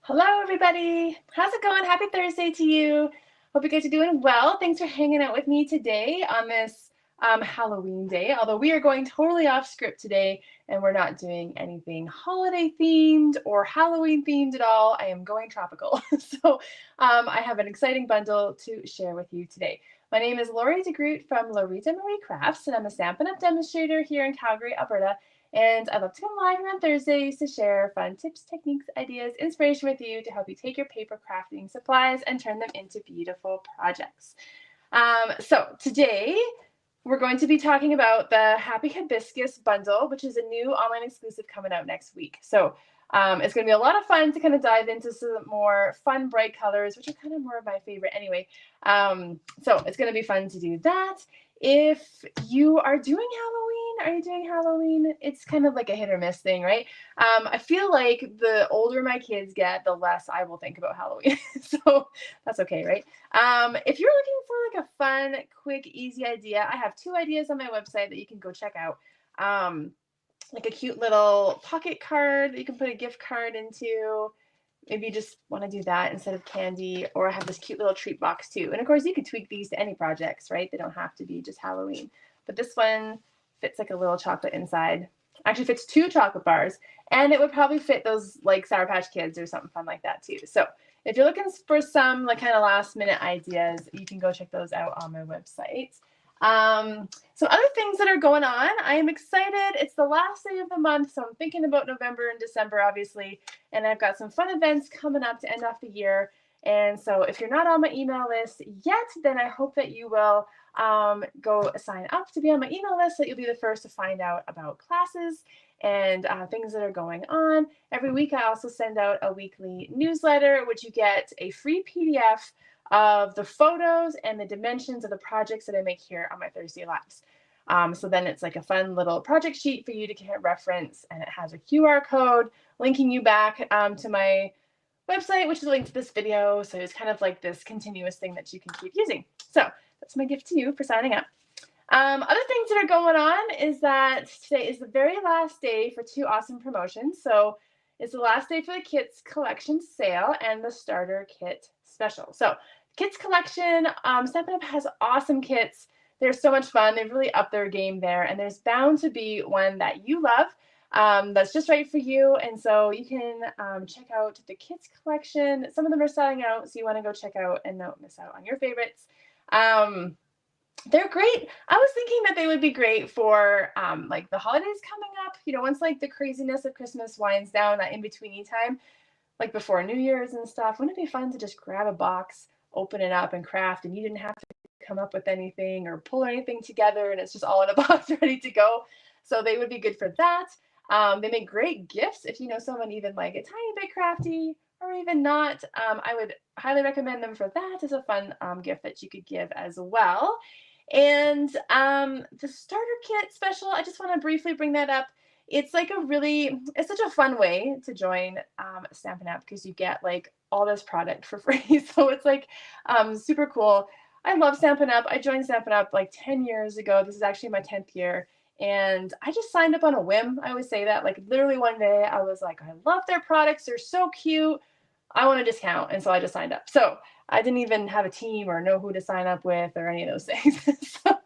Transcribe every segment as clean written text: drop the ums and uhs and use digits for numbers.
Hello, everybody. How's it going? Happy Thursday to you. Hope you guys are doing well. Thanks for hanging out with me today on this Halloween day. Although we are going totally off script today and we're not doing anything holiday themed or Halloween themed at all. I am going tropical. So I have an exciting bundle to share with you today. My name is Lori DeGroot from Loritamarie Crafts, and I'm a Stampin' Up! Demonstrator here in Calgary, Alberta. And I love to come live here on Thursdays to share fun tips, techniques, ideas, inspiration with you to help you take your paper crafting supplies and turn them into beautiful projects. So today we're going to be talking about the Happy Hibiscus Bundle, which is a new online exclusive coming out next week. So it's going to be a lot of fun to kind of dive into some more fun, bright colors, which are kind of more of my favorite anyway. So it's going to be fun to do that. If you are doing Halloween, are you doing Halloween? It's kind of like a hit or miss thing, right? I feel like the older my kids get, the less I will think about Halloween. So that's okay, right? If you're looking for like a fun, quick, easy idea, I have 2 ideas on my website that you can go check out. Like a cute little pocket card that you can put a gift card into. Maybe you just want to do that instead of candy, or I have this cute little treat box too. And of course you can tweak these to any projects, right? They don't have to be just Halloween. But this one fits like a little chocolate inside. Actually fits 2 chocolate bars, and it would probably fit those like Sour Patch Kids or something fun like that too. So if you're looking for some like kind of last minute ideas, you can go check those out on my website. Some other things that are going on. I am excited. It's the last day of the month, so I'm thinking about November and December, obviously, and I've got some fun events coming up to end off the year. And so if you're not on my email list yet, then I hope that you will go sign up to be on my email list so that you'll be the first to find out about classes and things that are going on. Every week I also send out a weekly newsletter, which you get a free PDF of the photos and the dimensions of the projects that I make here on my Thursday Lives. So then it's like a fun little project sheet for you to reference, and it has a QR code linking you back to my website, which is linked to this video. So it's kind of like this continuous thing that you can keep using. So that's my gift to you for signing up. Other things that are going on is that today is the very last day for 2 awesome promotions. So it's the last day for the Kits Collection sale and the Starter Kit Special. So Kits Collection, Stampin' Up! Has awesome kits. They're so much fun. They've really upped their game there, and there's bound to be one that you love that's just right for you. And so you can check out the Kits Collection. Some of them are selling out, so you want to go check out and not miss out on your favorites. They're great. I was thinking that they would be great for like the holidays coming up. You know, once like the craziness of Christmas winds down, that in-betweeny time, like before New Year's and stuff, wouldn't it be fun to just grab a box, open it up, and craft, and you didn't have to come up with anything or pull anything together, and it's just all in a box ready to go. So they would be good for that. They make great gifts if you know someone even like a tiny bit crafty or even not. I would highly recommend them for that as a fun gift that you could give as well. And the starter kit special, I just want to briefly bring that up. It's like it's such a fun way to join Stampin' Up! Because you get like all this product for free. So it's like super cool. I love Stampin' Up! I joined Stampin' Up! Like 10 years ago. This is actually my 10th year. And I just signed up on a whim. I always say that. Like literally one day I was like, I love their products. They're so cute. I want a discount. And so I just signed up. So I didn't even have a team or know who to sign up with or any of those things. So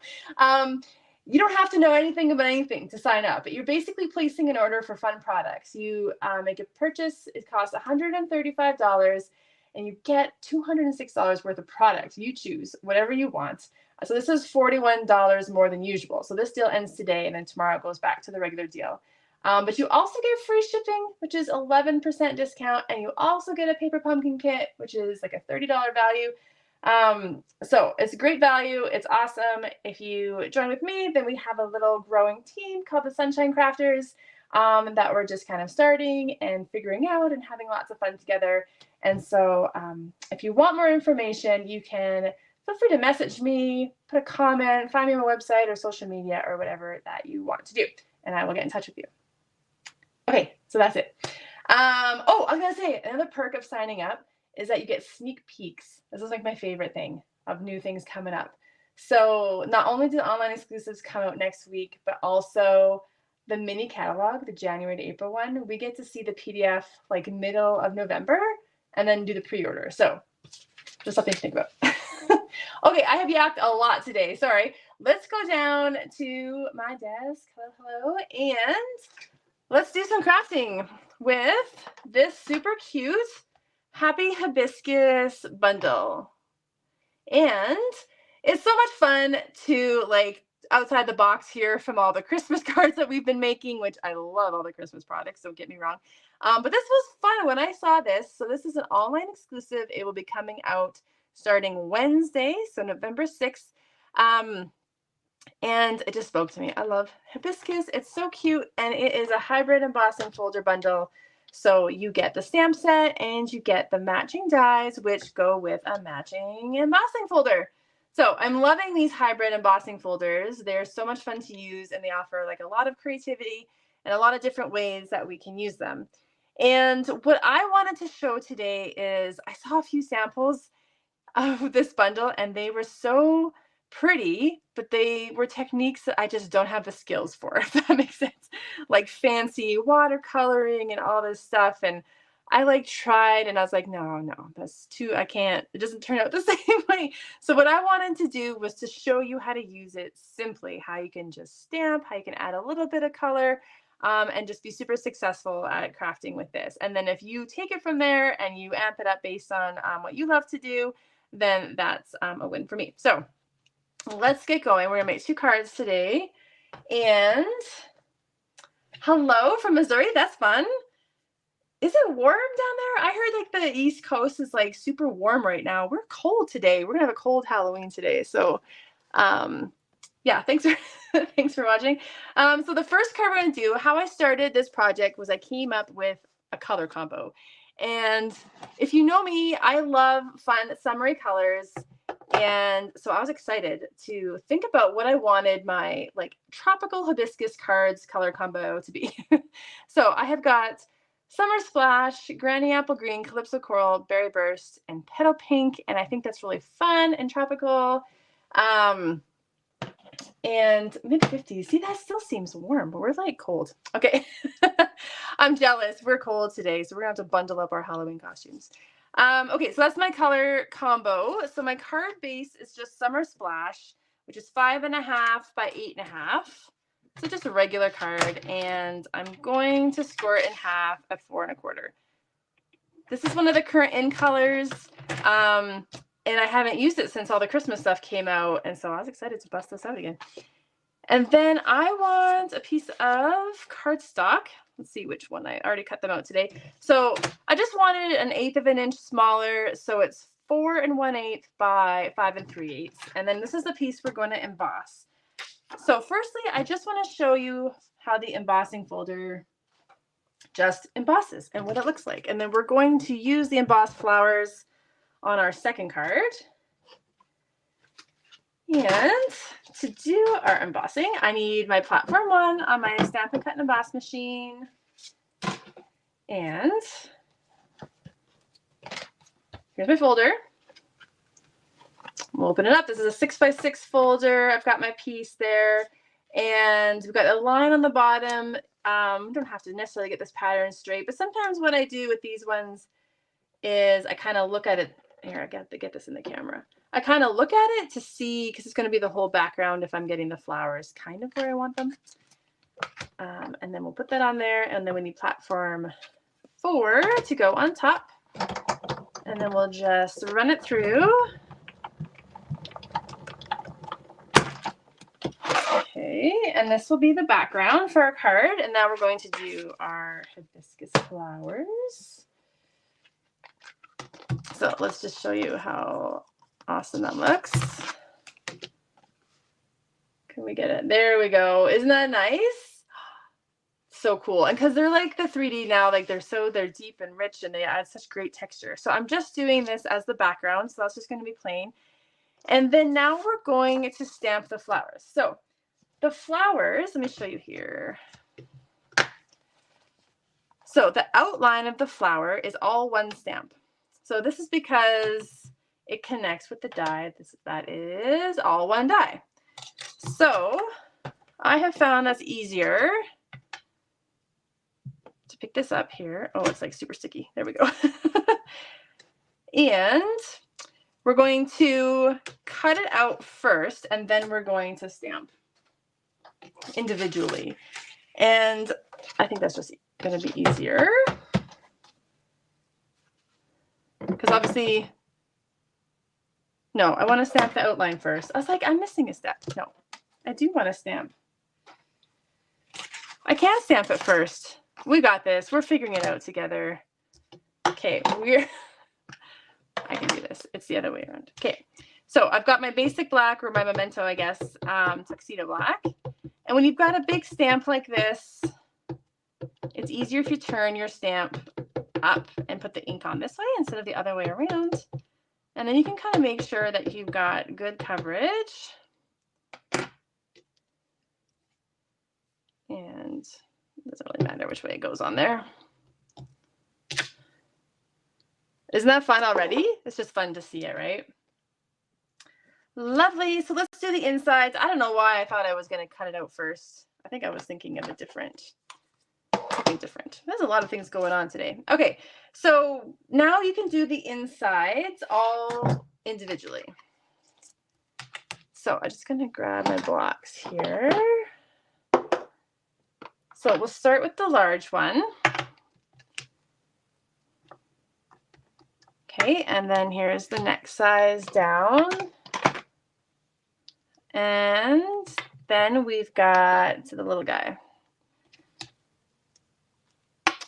you don't have to know anything about anything to sign up, but you're basically placing an order for fun products. You make a purchase. It costs $135, and you get $206 worth of product. You choose whatever you want. So this is $41 more than usual. So this deal ends today, and then tomorrow it goes back to the regular deal. But you also get free shipping, which is 11% discount, and you also get a paper pumpkin kit, which is like a $30 value. So it's a great value. It's awesome. If you join with me, then we have a little growing team called the Sunshine Crafters that we're just kind of starting and figuring out and having lots of fun together. And so if you want more information, you can feel free to message me, put a comment, find me on my website or social media or whatever that you want to do, and I will get in touch with you. Okay, so that's it. I was going to say, another perk of signing up is that you get sneak peeks. This is like my favorite thing of new things coming up. So not only do the online exclusives come out next week, but also the mini catalog, the January to April one, we get to see the PDF like middle of November. and then do the pre-order. So just something to think about. Okay, I have yacked a lot today. Sorry. Let's go down to my desk. Hello, and let's do some crafting with this super cute Happy Hibiscus Bundle. And it's so much fun to like outside the box here from all the Christmas cards that we've been making, which I love all the Christmas products, don't get me wrong. But this was fun when I saw this. So this is an online exclusive. It will be coming out starting Wednesday, so November 6th. And it just spoke to me. I love hibiscus. It's so cute. And it is a hybrid embossing folder bundle. So you get the stamp set and you get the matching dies, which go with a matching embossing folder. So I'm loving these hybrid embossing folders. They're so much fun to use, and they offer like a lot of creativity and a lot of different ways that we can use them. And what I wanted to show today is I saw a few samples of this bundle, and they were so pretty, but they were techniques that I just don't have the skills for, if that makes sense. Like fancy watercoloring and all this stuff. And I like tried, and I was like, no, that's too, I can't, it doesn't turn out the same way. So what I wanted to do was to show you how to use it simply, how you can just stamp, how you can add a little bit of color, and just be super successful at crafting with this. And then if you take it from there and you amp it up based on what you love to do, then that's a win for me. So let's get going. We're gonna make 2 cards today. And hello from Missouri, that's fun. Is it warm down there? I heard like the East Coast is like super warm right now. We're cold today. We're gonna have a cold Halloween today. So yeah, thanks for thanks for watching. So the first card we're gonna do, how I started this project was I came up with a color combo. And if you know me, I love fun summery colors. And so I was excited to think about what I wanted my like tropical hibiscus cards color combo to be. So I have got Summer Splash, Granny Apple Green, Calypso Coral, Berry Burst, and Petal Pink. And I think that's really fun and tropical. And mid-50s. See, that still seems warm, but we're like cold. Okay. I'm jealous. We're cold today, so we're gonna have to bundle up our Halloween costumes. Okay, so that's my color combo. So my card base is just Summer Splash, which is 5.5 by 8.5. So just a regular card, and I'm going to score it in half at 4.25. This is one of the current in colors. And I haven't used it since all the Christmas stuff came out, and so I was excited to bust this out again. And then I want a piece of cardstock. Let's see which one. I already cut them out today. So I just wanted 1/8 of an inch smaller, so it's 4 1/8 by 5 3/8. And then this is the piece we're going to emboss. So firstly, I just want to show you how the embossing folder just embosses and what it looks like. And then we're going to use the embossed flowers on our second card. And to do our embossing, I need my platform 1 on my Stampin' Cut and Emboss machine. And here's my folder. We'll open it up. This is a 6 by 6 folder. I've got my piece there. And we've got a line on the bottom. Don't have to necessarily get this pattern straight, but sometimes what I do with these ones is I kind of look at it. Here, I got to get this in the camera. I kind of look at it to see, because it's going to be the whole background if I'm getting the flowers kind of where I want them. And then we'll put that on there. And then we need platform 4 to go on top. And then we'll just run it through. Okay, and this will be the background for our card. And now we're going to do our hibiscus flowers. So let's just show you how awesome that looks. Can we get it? There we go. Isn't that nice? So cool. And because they're like the 3D now, like they're deep and rich, and they add such great texture. So I'm just doing this as the background. So that's just going to be plain. And then now we're going to stamp the flowers. So the flowers, let me show you here. So the outline of the flower is all one stamp. So this is because it connects with the die. That is all one die. So I have found that's easier to pick this up here. Oh, it's like super sticky. There we go. And we're going to cut it out first, and then we're going to stamp individually. And I think that's just going to be easier. Because obviously, no, I want to stamp the outline first. I was like, I'm missing a step. No, I do want to stamp. I can't stamp it first. We got this. We're figuring it out together. Okay, I can do this. It's the other way around. Okay, so I've got my basic black, or my memento, I guess, tuxedo black. And when you've got a big stamp like this, it's easier if you turn your stamp up and put the ink on this way instead of the other way around. And then you can kind of make sure that you've got good coverage. And it doesn't really matter which way it goes on there. Isn't that fun already? It's just fun to see it, right? Lovely. So let's do the insides. I don't know why I thought I was going to cut it out first. I think I was thinking of something different. There's a lot of things going on today. Okay, so now you can do the insides all individually. So I'm just going to grab my blocks here. So we'll start with the large one. Okay, and then here's the next size down. And then we've got the little guy.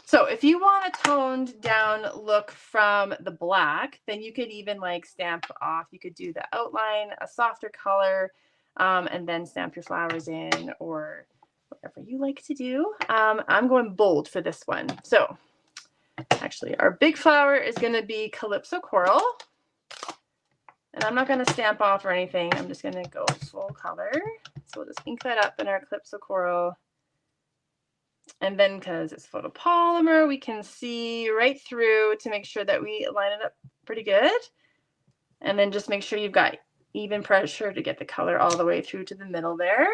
So if you want a toned down look from the black, then you could even like stamp off. You could do the outline, a softer color, and then stamp your flowers in, or whatever you like to do. I'm going bold for this one. So actually our big flower is going to be Calypso Coral. And I'm not going to stamp off or anything. I'm just going to go full color. So we'll just ink that up in our Calypso Coral. And then because it's photopolymer, we can see right through to make sure that we line it up pretty good. And then just make sure you've got even pressure to get the color all the way through to the middle there.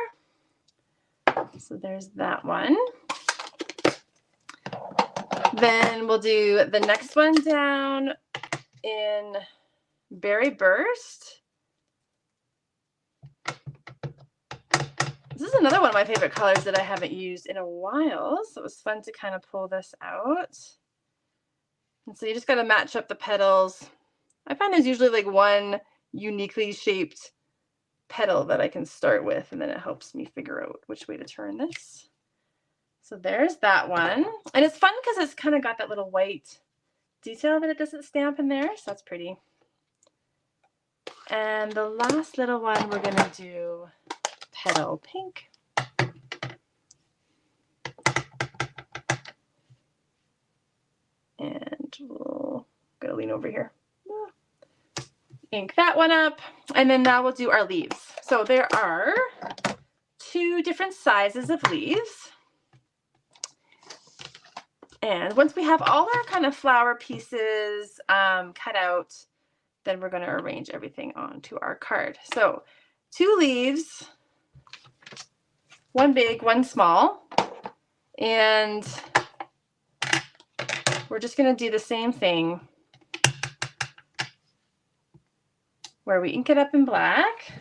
So there's that one. Then we'll do the next one down in Berry Burst. This is another one of my favorite colors that I haven't used in a while, so it was fun to kind of pull this out. And so you just got to match up the petals. I find there's usually like one uniquely shaped petal that I can start with, and then it helps me figure out which way to turn this. So there's that one. And it's fun because it's kind of got that little white detail that it doesn't stamp in there, so that's pretty. And the last little one we're going to do Petal Pink. And we'll go lean over here. Ink that one up. And then now we'll do our leaves. So there are 2 different sizes of leaves. And once we have all our kind of flower pieces cut out, then we're going to arrange everything onto our card. So 2 leaves, 1 big, 1 small, and we're just going to do the same thing where we ink it up in black.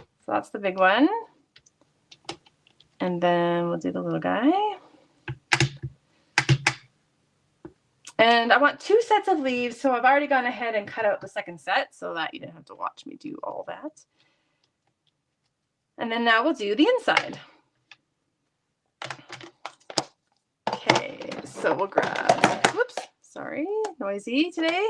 So that's the big one. And then we'll do the little guy. And I want 2 sets of leaves, so I've already gone ahead and cut out the second set so that you didn't have to watch me do all that. And then now we'll do the inside. Okay, so we'll grab, whoops, sorry, noisy today.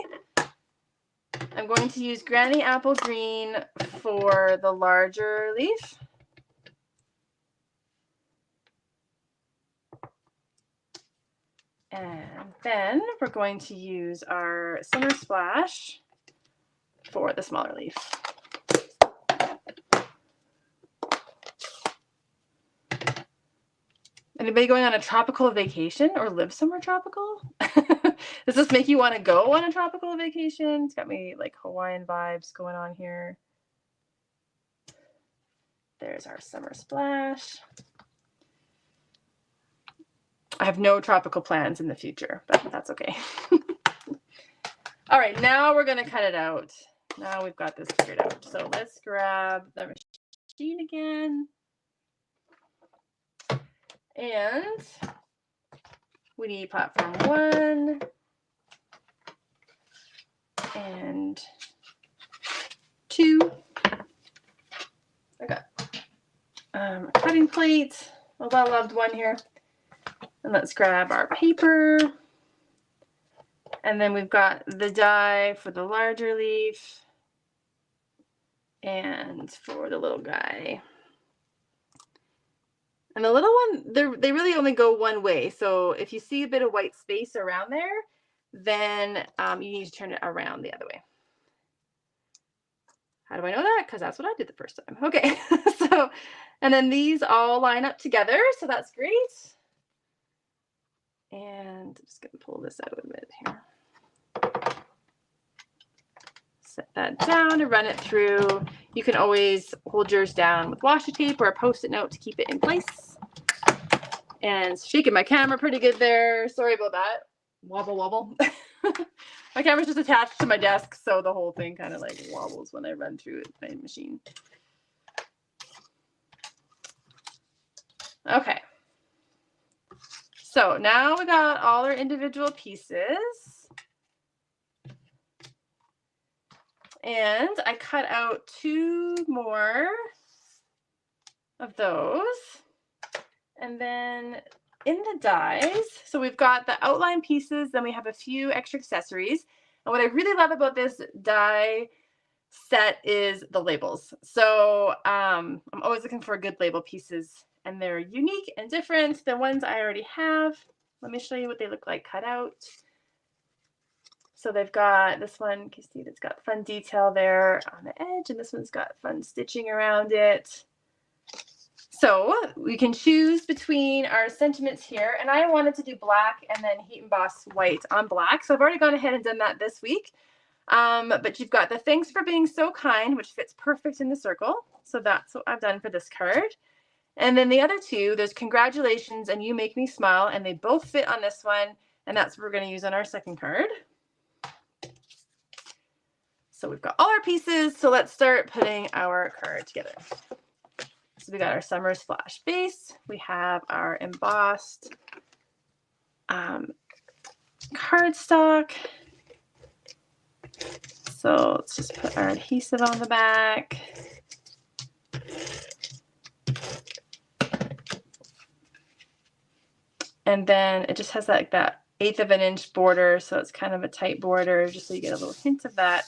I'm going to use Granny Apple Green for the larger leaf. And then we're going to use our Summer Splash for the smaller leaf. Anybody going on a tropical vacation or live somewhere tropical? Does this make you want to go on a tropical vacation? It's got me like Hawaiian vibes going on here. There's our Summer Splash. I have no tropical plans in the future, but that's okay. All right, now we're gonna cut it out. Now we've got this figured out. So let's grab the machine again. And we need platform 1 and 2. I got a cutting plate, a well-loved one here. And let's grab our paper. And then we've got the die for the larger leaf and for the little guy. And the little one, they really only go one way. So if you see a bit of white space around there, then you need to turn it around the other way. How do I know that? Because that's what I did the first time. Okay, so, and then these all line up together, so that's great. And I'm just going to pull this out a bit here. Set that down and run it through. You can always hold yours down with washi tape or a Post-it note to keep it in place. And shaking my camera pretty good there. Sorry about that. Wobble, wobble. My camera's just attached to my desk, so the whole thing kind of like wobbles when I run through my machine. Okay. So now we got all our individual pieces. And I cut out 2 more of those. And then in the dies, so we've got the outline pieces, then we have a few extra accessories. And what I really love about this die set is the labels. So I'm always looking for good label pieces, and they're unique and different than ones I already have. Let me show you what they look like cut out. So they've got this one, you can see it's got fun detail there on the edge, and this one's got fun stitching around it. So we can choose between our sentiments here, and I wanted to do black and then heat emboss white on black. So I've already gone ahead and done that this week. But you've got the thanks for being so kind, which fits perfect in the circle. So that's what I've done for this card. And then the other 2, there's congratulations and you make me smile, and they both fit on this one, and that's what we're going to use on our second card. So we've got all our pieces, so let's start putting our card together. So we got our summer splash base, we have our embossed cardstock. So let's just put our adhesive on the back. And then it just has like that 1/8 of an inch border, so it's kind of a tight border, just so you get a little hint of that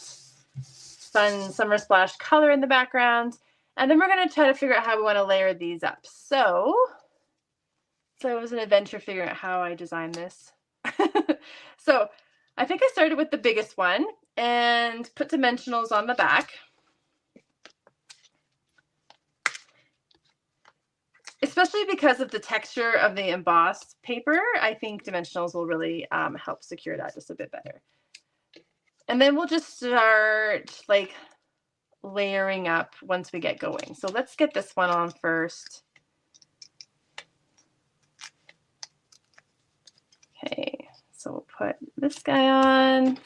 fun summer splash color in the background. And then we're going to try to figure out how we want to layer these up. So it was an adventure figuring out how I designed this. So I think I started with the biggest one and put dimensionals on the back. Especially because of the texture of the embossed paper, I think dimensionals will really help secure that just a bit better. And then we'll just start like layering up once we get going. So let's get this one on first. Okay, so we'll put this guy on.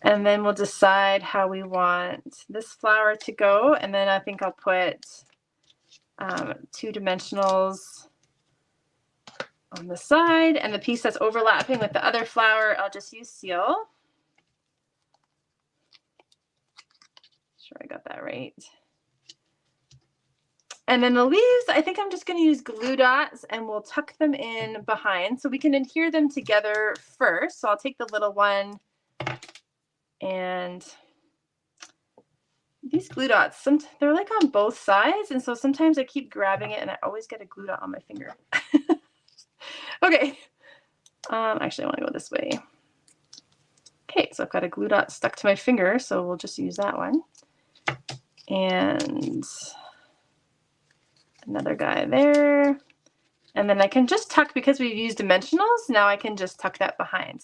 And then we'll decide how we want this flower to go. And then I think I'll put 2 dimensionals on the side, and the piece that's overlapping with the other flower, I'll just use seal. Sure I got that right. And then the leaves, I think I'm just going to use glue dots, and we'll tuck them in behind so we can adhere them together first. So I'll take the little one, and these glue dots, they're like on both sides, and so sometimes I keep grabbing it and I always get a glue dot on my finger. Okay, actually I want to go this way. Okay, so I've got a glue dot stuck to my finger, so we'll just use that one. And another guy there. And then I can just tuck, because we've used dimensionals, now I can just tuck that behind.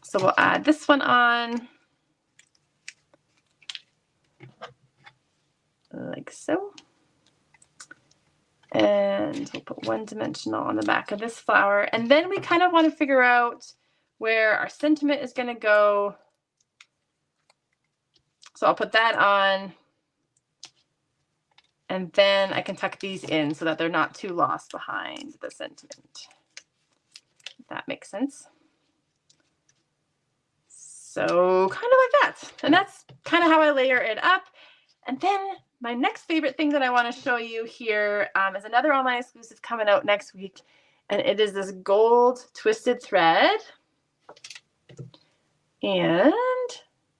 So we'll add this one on. Like so. And we'll put 1 dimensional on the back of this flower. And then we kind of want to figure out where our sentiment is going to go. So I'll put that on, and then I can tuck these in so that they're not too lost behind the sentiment. If that makes sense. So kind of like that. And that's kind of how I layer it up. And then my next favorite thing that I want to show you here is another online exclusive coming out next week. And it is this gold twisted thread. And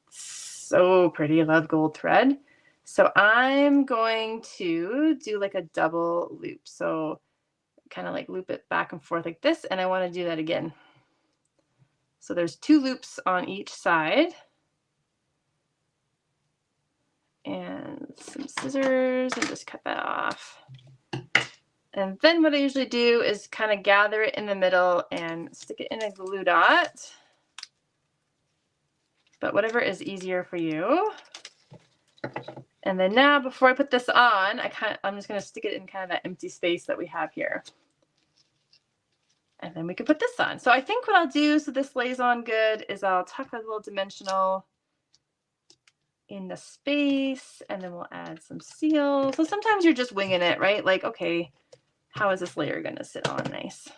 so pretty. I love gold thread. So I'm going to do like a double loop. So kind of like loop it back and forth like this. And I want to do that again. So there's 2 loops on each side. And some scissors and just cut that off. And then what I usually do is kind of gather it in the middle and stick it in a glue dot. But whatever is easier for you. And then now before I put this on, I'm just going to stick it in kind of that empty space that we have here. And then we can put this on. So I think what I'll do so this lays on good is I'll tuck a little dimensional in the space, and then we'll add some seals. So sometimes you're just winging it, right? Like, okay, how is this layer going to sit on nice?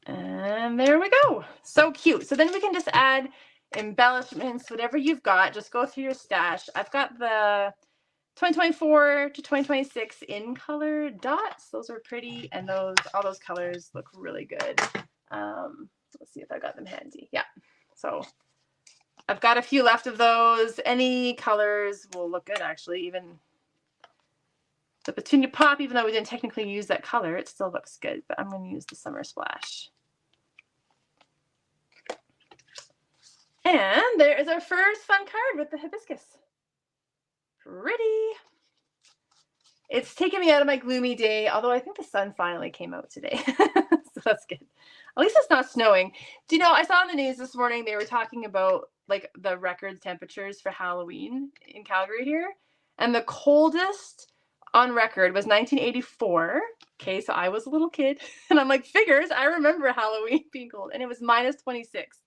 And there we go. So cute. So then we can just add embellishments, whatever you've got. Just go through your stash. I've got the 2024 to 2026 in color dots. Those are pretty, and all those colors look really good. Let's see if I got them handy. Yeah. So I've got a few left of those. Any colors will look good, actually. Even the Petunia Pop, even though we didn't technically use that color, it still looks good. But I'm going to use the Summer Splash. And there is our first fun card with the hibiscus. Pretty. It's taken me out of my gloomy day, although I think the sun finally came out today. So that's good. At least it's not snowing. Do you know, I saw on the news this morning, they were talking about like the record temperatures for Halloween in Calgary here. And the coldest on record was 1984. Okay, so I was a little kid. And I'm like, figures, I remember Halloween being cold. And it was minus 26.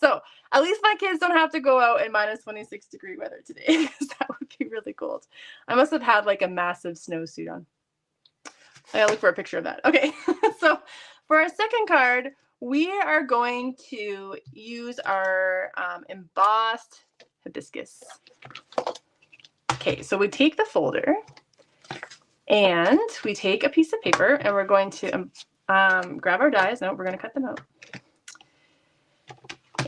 So at least my kids don't have to go out in minus 26 degree weather today, because that would be really cold. I must have had like a massive snowsuit on. I gotta look for a picture of that. Okay, so for our second card, we are going to use our embossed hibiscus. Okay, so we take the folder and we take a piece of paper and we're going to grab our dies. No, we're going to cut them out.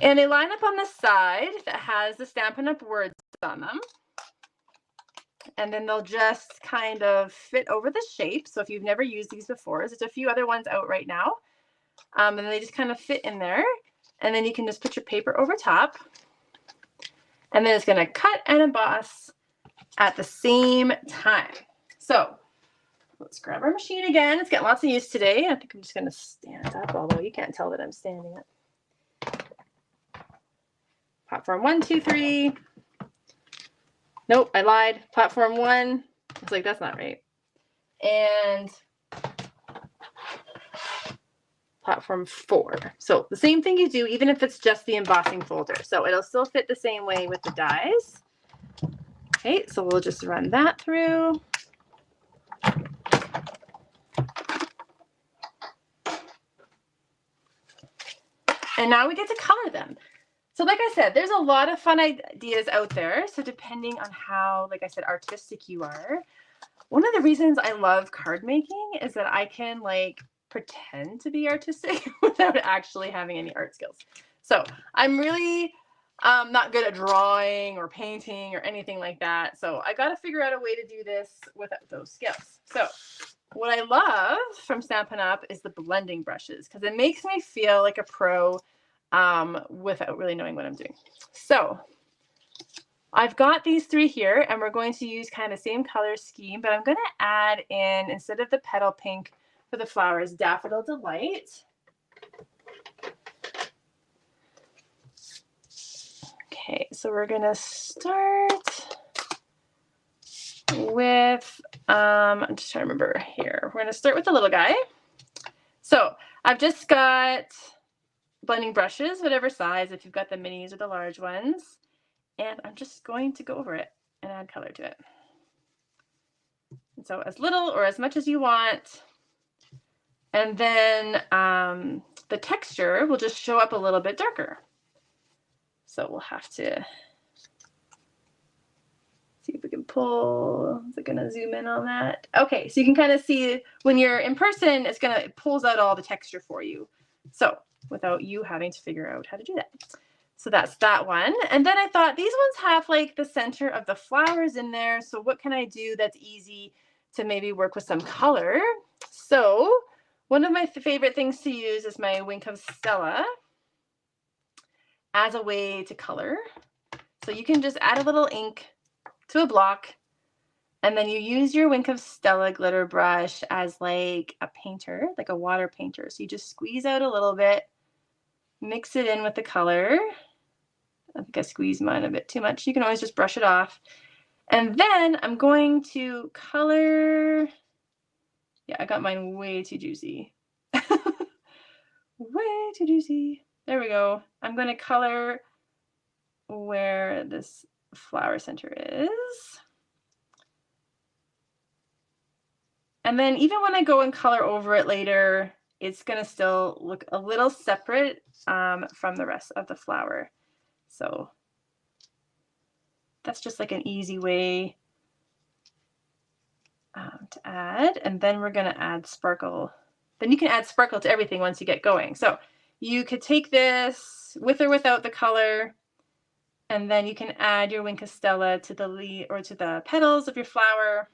And they line up on the side that has the Stampin' Up words on them. And then they'll just kind of fit over the shape. So if you've never used these before, there's a few other ones out right now. And they just kind of fit in there. And then you can just put your paper over top. And then it's going to cut and emboss at the same time. So let's grab our machine again. It's getting lots of use today. I think I'm just going to stand up, although you can't tell that I'm standing up. Platform 1, 2, 3. Nope, I lied. Platform 1. It's like, that's not right. And platform 4. So the same thing you do, even if it's just the embossing folder. So it'll still fit the same way with the dies. Okay, so we'll just run that through. And now we get to color them. So like I said, there's a lot of fun ideas out there. So depending on how, like I said, artistic you are, one of the reasons I love card making is that I can like pretend to be artistic without actually having any art skills. So I'm really not good at drawing or painting or anything like that. So I got to figure out a way to do this without those skills. So what I love from Stampin' Up is the blending brushes, because it makes me feel like a pro without really knowing what I'm doing. So I've got these 3 here, and we're going to use kind of the same color scheme, but I'm going to add in, instead of the petal pink for the flowers, Daffodil Delight. Okay, so we're going to start with, I'm just trying to remember here. We're going to start with the little guy. So I've just got blending brushes, whatever size, if you've got the minis or the large ones. And I'm just going to go over it and add color to it. And so as little or as much as you want. And then the texture will just show up a little bit darker. So we'll have to see if we can pull. Is it going to zoom in on that? Okay, so you can kind of see when you're in person, it pulls out all the texture for you. So without you having to figure out how to do that. So that's that one. And then I thought these ones have like the center of the flowers in there. So what can I do that's easy to maybe work with some color? So one of my favorite things to use is my Wink of Stella as a way to color. So you can just add a little ink to a block, and then you use your Wink of Stella glitter brush as like a painter, like a water painter. So you just squeeze out a little bit, mix it in with the color. I think I squeezed mine a bit too much. You can always just brush it off. And then I'm going to color. Yeah, I got mine way too juicy. Way too juicy. There we go. I'm going to color where this flower center is. And then even when I go and color over it later, it's going to still look a little separate from the rest of the flower. So that's just like an easy way to add. And then we're going to add sparkle. Then you can add sparkle to everything once you get going. So you could take this with or without the color, and then you can add your Wink of Stella to the leaf or to the petals of your flower.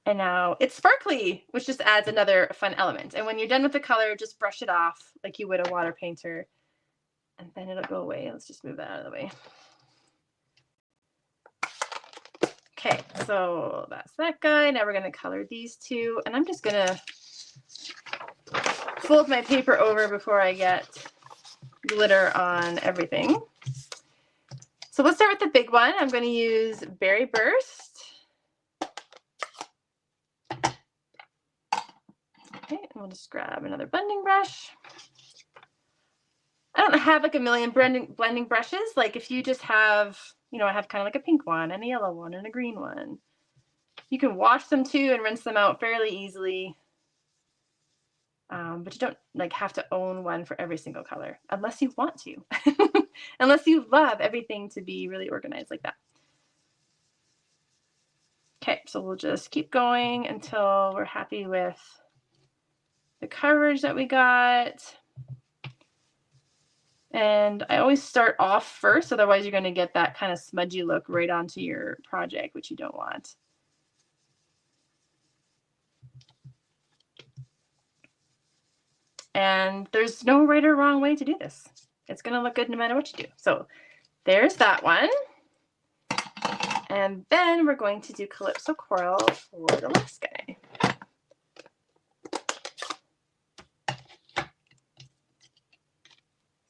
And now it's sparkly, which just adds another fun element. And when you're done with the color, just brush it off like you would a water painter, and then it'll go away. Let's just move that out of the way. Okay, so that's that guy. Now we're going to color these two, and I'm just going to fold my paper over before I get glitter on everything. So let's start with the big one. I'm going to use Berry Burst. Okay, and we'll just grab another blending brush. I don't have like a million blending brushes. Like if you just have, you know, I have kind of like a pink one and a yellow one and a green one. You can wash them too and rinse them out fairly easily. But you don't like have to own one for every single color unless you want to, unless you love everything to be really organized like that. Okay, so we'll just keep going until we're happy with the coverage that we got. And I always start off first, otherwise you're going to get that kind of smudgy look right onto your project, which you don't want. And there's no right or wrong way to do this. It's going to look good no matter what you do. So there's that one. And then we're going to do Calypso Coral for the last guy.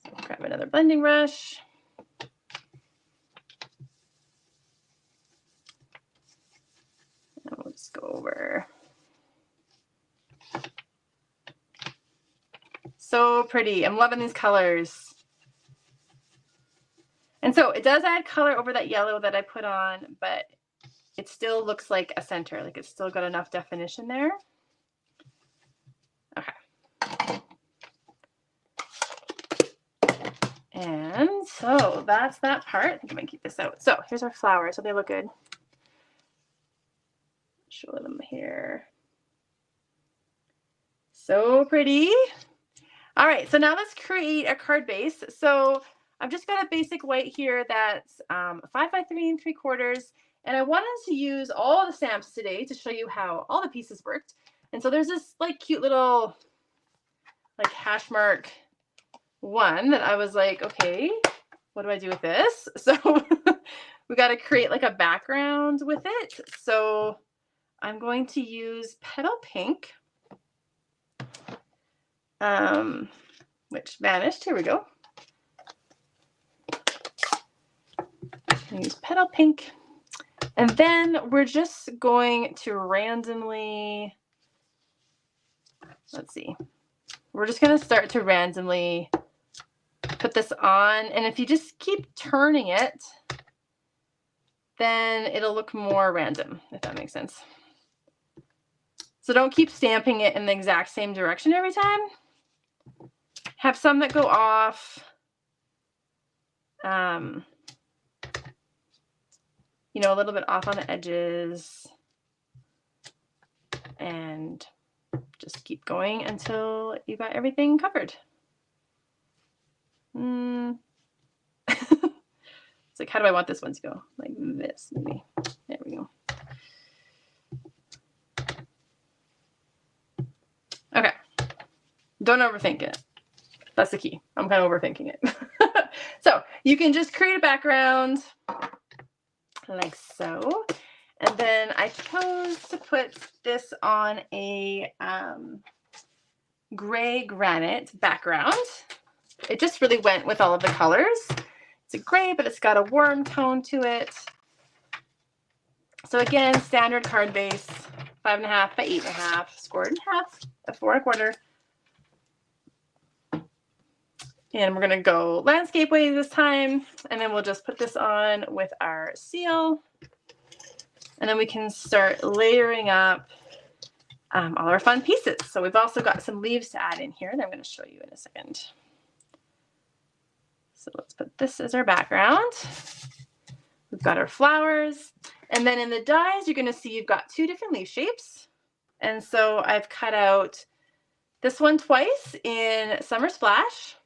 So grab another blending brush. And we'll just go over. So pretty. I'm loving these colors. And so it does add color over that yellow that I put on, but it still looks like a center. Like it's still got enough definition there. Okay. And so that's that part. I think I'm going to keep this out. So here's our flowers. So they look good. Show them here. So pretty. All right, so now let's create a card base. So I've just got a basic white here that's 5 by 3 3/4, and I wanted to use all the stamps today to show you how all the pieces worked. And so there's this like cute little like hash mark one that I was like, okay, what do I do with this? So we got to create like a background with it. So I'm going to use Petal Pink. Which vanished. Here we go. Use Petal Pink. And then we're just going to randomly let's see. We're just going to start to randomly put this on. And if you just keep turning it, then it'll look more random, if that makes sense. So don't keep stamping it in the exact same direction every time. Have some that go off. You know, a little bit off on the edges. And just keep going until you got everything covered. It's like, how do I want this one to go? Like this, maybe. There we go. Okay. Don't overthink it. That's the key. I'm kind of overthinking it. So you can just create a background like so. And then I chose to put this on a gray granite background. It just really went with all of the colors. It's a gray, but it's got a warm tone to it. So again, standard card base, 5.5 by 8.5, scored in half at 4 1/4. And we're going to go landscape way this time. And then we'll just put this on with our seal. And then we can start layering up all our fun pieces. So we've also got some leaves to add in here that I'm going to show you in a second. So let's put this as our background. We've got our flowers. And then in the dies, you're going to see you've got 2 different leaf shapes. And so I've cut out this one twice in Summer Splash.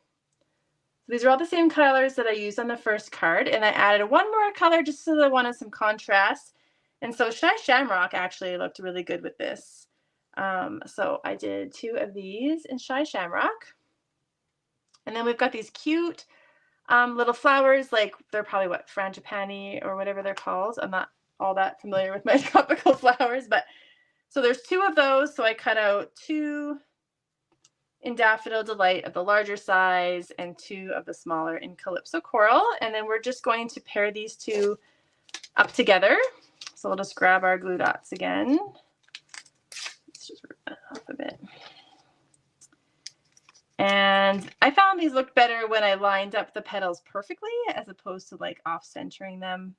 These are all the same colors that I used on the first card. And I added one more color just so that I wanted some contrast. And so Shy Shamrock actually looked really good with this. So I did 2 of these in Shy Shamrock. And then we've got these cute little flowers, like they're probably what, frangipani or whatever they're called. I'm not all that familiar with my tropical flowers, but so there's 2 of those. So I cut out 2 in Daffodil Delight of the larger size and 2 of the smaller in Calypso Coral. And then we're just going to pair these 2 up together. So we'll just grab our glue dots again. Let's just rip that off a bit. And I found these looked better when I lined up the petals perfectly as opposed to like off centering them,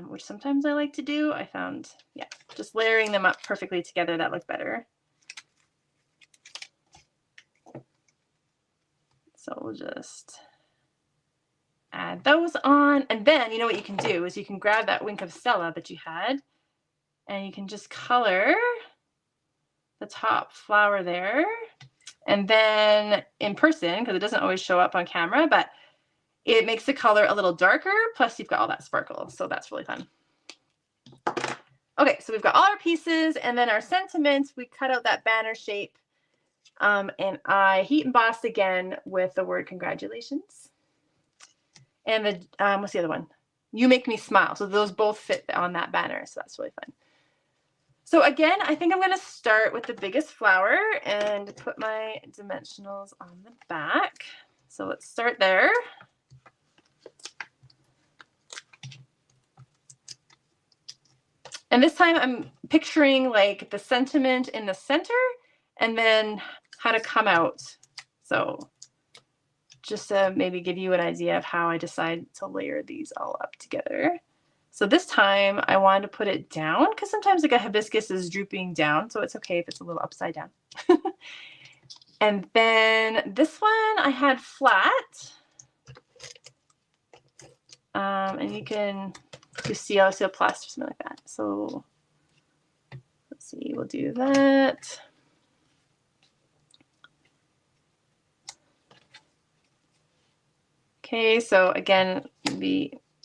which sometimes I like to do. I found, yeah, just layering them up perfectly together, that looked better. So we'll just add those on. And then, you know what you can do is you can grab that wink of Stella that you had and you can just color the top flower there. And then in person, because it doesn't always show up on camera, but it makes the color a little darker. Plus you've got all that sparkle. So that's really fun. Okay, so we've got all our pieces and then our sentiments. We cut out that banner shape. And I heat embossed again with the word congratulations. And the, what's the other one? You make me smile. So those both fit on that banner. So that's really fun. So again, I think I'm going to start with the biggest flower and put my dimensionals on the back. So let's start there. And this time I'm picturing like the sentiment in the center and then how to come out. So just to maybe give you an idea of how I decide to layer these all up together. So this time I wanted to put it down because sometimes like a hibiscus is drooping down. So it's okay if it's a little upside down. And then this one I had flat. And you can do seal plus or something like that. So let's see, we'll do that. Okay, so again,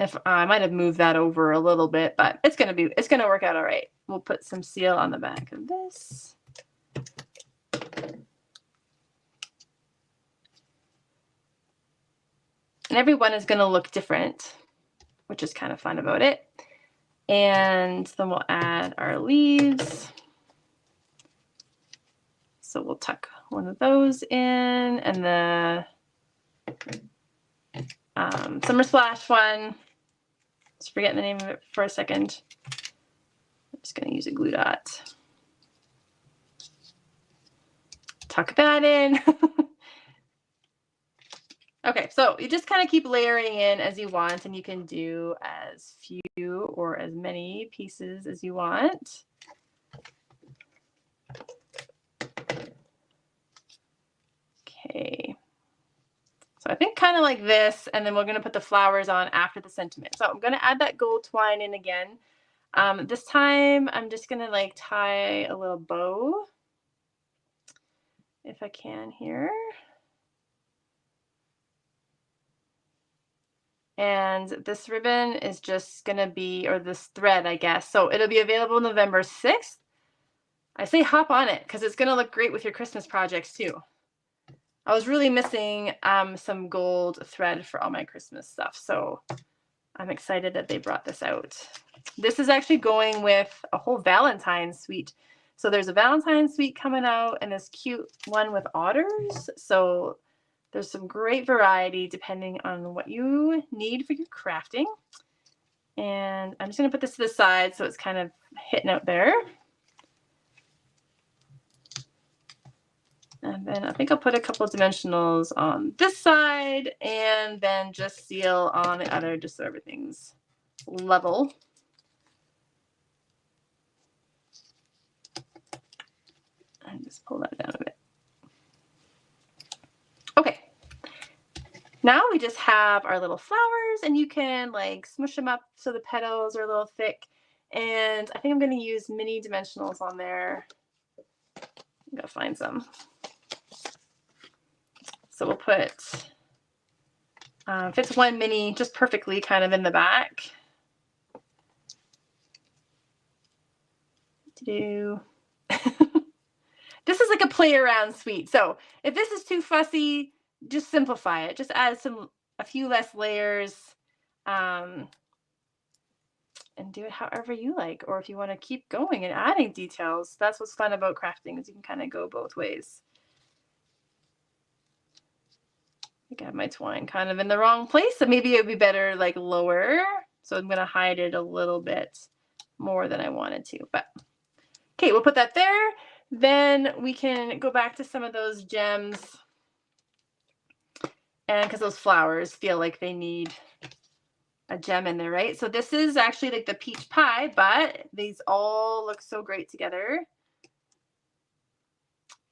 if I might have moved that over a little bit, but it's gonna work out all right. We'll put some seal on the back of this. And every one is gonna look different, which is kind of fun about it. And then we'll add our leaves. So we'll tuck one of those in, and the Summer Splash one, just forgetting the name of it for a second. I'm just going to use a glue dot. tuck that in. Okay, so you just kind of keep layering in as you want, and you can do as few or as many pieces as you want. Okay. So I think kind of like this, and then we're going to put the flowers on after the sentiment. So I'm going to add that gold twine in again. This time I'm just going to like tie a little bow if I can here. And this ribbon is just going to be, or this thread, I guess. So it'll be available November 6th. I say hop on it because it's going to look great with your Christmas projects too. I was really missing some gold thread for all my Christmas stuff. So I'm excited that they brought this out. This is actually going with a whole Valentine's suite. So there's a Valentine's suite coming out and this cute one with otters. So there's some great variety depending on what you need for your crafting. And I'm just going to put this to the side so it's kind of hitting out there. And then I think I'll put a couple of dimensionals on this side and then just seal on the other just so everything's level. And just pull that down a bit. Okay. Now we just have our little flowers and you can like smush them up so the petals are a little thick. And I think I'm going to use mini dimensionals on there. I'm going to find some. So we'll put, fits one mini just perfectly kind of in the back. This is like a play around suite. So if this is too fussy, just simplify it. Just add a few less layers and do it however you like. Or if you want to keep going and adding details, that's what's fun about crafting is you can kind of go both ways. I got my twine kind of in the wrong place, so maybe it would be better like lower. So I'm going to hide it a little bit more than I wanted to. But okay, we'll put that there. Then we can go back to some of those gems, and because those flowers feel like they need a gem in there, right? So this is actually like the peach pie, but these all look so great together.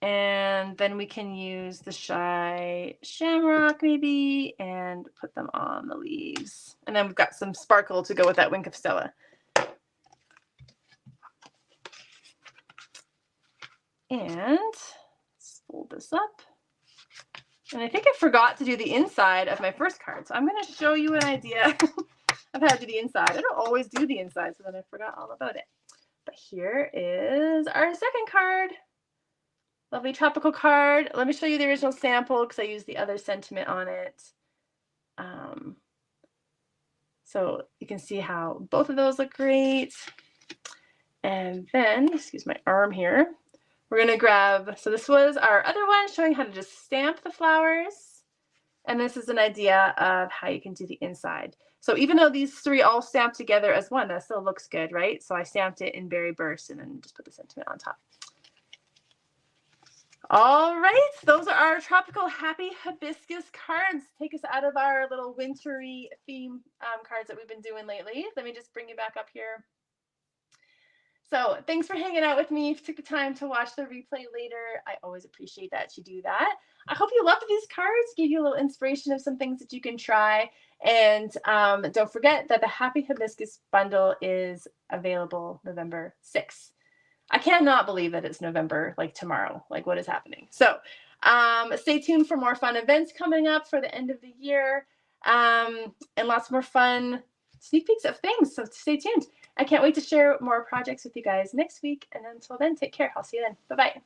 And then we can use the shy shamrock maybe and put them on the leaves. And then we've got some sparkle to go with that wink of Stella. And let's fold this up. And I think I forgot to do the inside of my first card. So I'm going to show you an idea of how to do the inside. I don't always do the inside, so then I forgot all about it. But here is our second card. Lovely tropical card. Let me show you the original sample because I used the other sentiment on it. So you can see how both of those look great. And then, excuse my arm here, we're going to grab, so this was our other one showing how to just stamp the flowers. And this is an idea of how you can do the inside. So even though these three all stamp together as one, that still looks good, right? So I stamped it in Berry Burst and then just put the sentiment on top. All right, those are our tropical Happy Hibiscus cards. Take us out of our little wintry theme cards that we've been doing lately. Let me just bring you back up here. So thanks for hanging out with me. If you took the time to watch the replay later, I always appreciate that you do that. I hope you loved these cards, give you a little inspiration of some things that you can try. And don't forget that the Happy Hibiscus Bundle is available November 6th. I cannot believe that it's November, like tomorrow, like what is happening. So stay tuned for more fun events coming up for the end of the year and lots more fun sneak peeks of things. So stay tuned. I can't wait to share more projects with you guys next week. And until then, take care. I'll see you then. Bye-bye.